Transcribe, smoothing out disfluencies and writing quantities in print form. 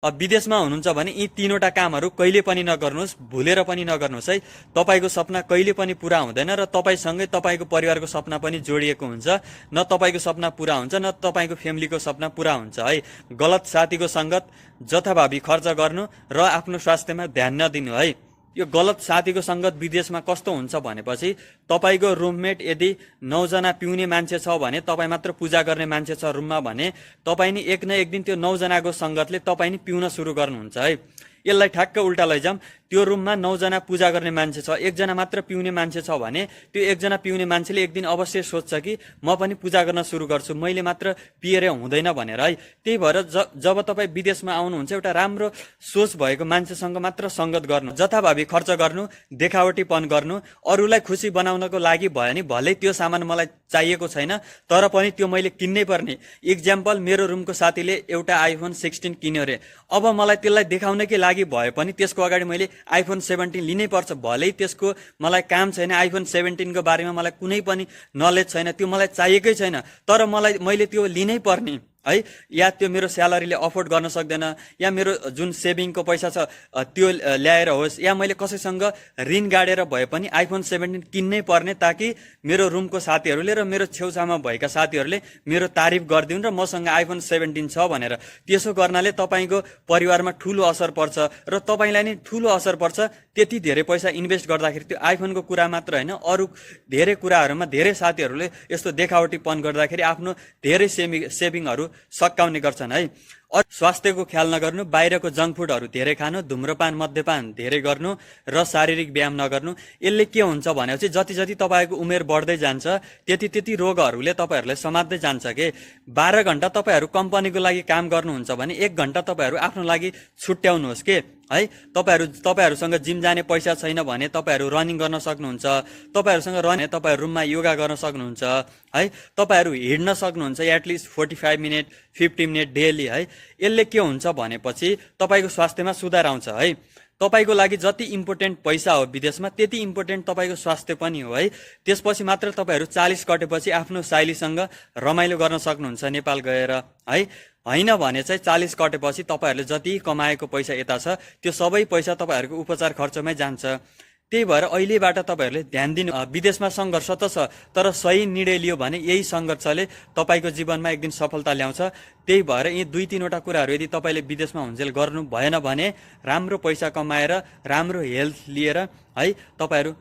विदेशमा हुनुहुन्छ भने यी तीनवटा कामहरू कहिले पनि नगर्नुहोस्, भुलेर पनि नगर्नुहोस् है। तपाईँको सपना कहिले पनि पूरा हुँदैन र तपाईँसँगै तपाईँको परिवारको सपना पनि जोडिएको हुन्छ। न तपाईँको सपना पूरा हुन्छ न तपाईँको फ्यामिलीको सपना पूरा हुन्छ है। गलत साथीको सङ्गत, जथाभावी खर्च गर्नु र आफ्नो स्वास्थ्यमा ध्यान नदिनु है। यो गलत साथीको सङ्गत विदेशमा कस्तो हुन्छ भनेपछि तपाईँको रुममेट यदि 9 जना पिउने मान्छे छ भने तपाईँ मात्र पूजा गर्ने मान्छे छ रुममा भने तपाईँ नि एक न एक दिन त्यो 9 जनाको सङ्गतले तपाईँ नि पिउन सुरु गर्नुहुन्छ है। यसलाई ठ्याक्क उल्टा लैजाउँ, त्यो रुममा 9 जना पूजा गर्ने मान्छे छ, 1 जना मात्र पिउने मान्छे छ भने त्यो 1 जना पिउने मान्छेले एक दिन अवश्य सोच्छ कि म पनि पूजा गर्न सुरु गर्छु, मैले मात्र पिएर हुँदैन भनेर है। त्यही भएर जब तपाईँ विदेशमा आउनुहुन्छ एउटा राम्रो सोच भएको मान्छेसँग मात्र सङ्गत गर्नु, जथाभावी खर्च गर्नु, देखावटीपन गर्नु, अरूलाई खुसी बनाउनको लागि भयो नि भलै त्यो सामान मलाई चाहिएको छैन तर पनि त्यो मैले किन्नै पर्ने। इक्जाम्पल, मेरो रुमको साथीले एउटा आइफोन 16 किन्यो रे, अब मलाई त्यसलाई देखाउनकै लागि भए पनि त्यसको अगाडि मैले आइफोन 17 लिनै पर्छ। भलै त्यसको मलाई काम छैन, आइफोन 17 को बारेमा मलाई कुनै पनि नलेज छैन, त्यो मलाई चाहिएकै छैन, तर मैले त्यो लिनै पर्ने है। या त्यो मेरो स्यालेरीले अफोर्ड गर्न सक्दैन, या मेरो जुन सेभिङको पैसा छ त्यो ल्याएर होस्, या मैले कसैसँग ऋण गाडेर भए पनि आइफोन 17 किन्नै पर्ने ताकि मेरो रुमको साथीहरूले र मेरो छेउछाउमा भएका साथीहरूले मेरो तारिफ गरिदिउन् र मसँग आइफोन 17 छ भनेर। त्यसो गर्नाले तपाईँको परिवारमा ठुलो असर पर्छ र तपाईँलाई नि ठुलो असर पर्छ। त्यति धेरै पैसा इन्भेस्ट गर्दाखेरि त्यो आइफोनको कुरा मात्र होइन, अरू धेरै कुराहरूमा धेरै साथीहरूले यस्तो देखावटीपन गर्दाखेरि आफ्नो धेरै सेभिङहरू सकाउने गर्छन् है। स्वास्थ्यको ख्याल नगर्नु, बाहिरको जङ्क फुडहरू धेरै खानु, धुम्रपान मद्यपान धेरै गर्नु र शारीरिक व्यायाम नगर्नु। यसले के हुन्छ भनेपछि जति जति तपाईँको उमेर बढ्दै जान्छ त्यति रोगहरूले तपाईँहरूलाई समात्दै जान्छ के। 12 घण्टा तपाईँहरू कम्पनीको लागि काम गर्नुहुन्छ भने 1 घण्टा तपाईँहरू आफ्नो लागि छुट्याउनुहोस् के है। तपाईँहरूसँग जिम जाने पैसा छैन भने तपाईँहरू रनिङ गर्न सक्नुहुन्छ, तपाईँहरूसँग तपाईँहरू रुममा योगा गर्न सक्नुहुन्छ है, तपाईँहरू हिँड्न सक्नुहुन्छ एटलिस्ट 45 मिनट 50 मिनट डेली है। यसले के हुन्छ भनेपछि तपाईँको स्वास्थ्यमा सुधार आउँछ है। तपाईँको लागि जति इम्पोर्टेन्ट पैसा हो विदेशमा त्यति इम्पोर्टेन्ट तपाईँको स्वास्थ्य पनि हो है। त्यसपछि मात्र तपाईँहरू 40 कटेपछि आफ्नो साइलीसँग रमाइलो गर्न सक्नुहुन्छ नेपाल गएर है। होइन भने चाहिँ 40 कटेपछि तपाईँहरूले जति कमाएको पैसा यता छ त्यो सबै पैसा तपाईँहरूको उपचार खर्चमै जान्छ। त्यही भएर अहिलेबाट तपाईँहरूले ध्यान दिनु। विदेशमा सङ्घर्ष त छ तर सही निर्णय लियो भने यही सङ्घर्षले तपाईँको जीवनमा एक दिन सफलता ल्याउँछ। त्यही भएर यी 2-3वटा कुराहरू यदि तपाईँले विदेशमा हुन्जेल गर्नु भएन भने राम्रो पैसा कमाएर राम्रो हेल्थ लिएर है तपाईँहरू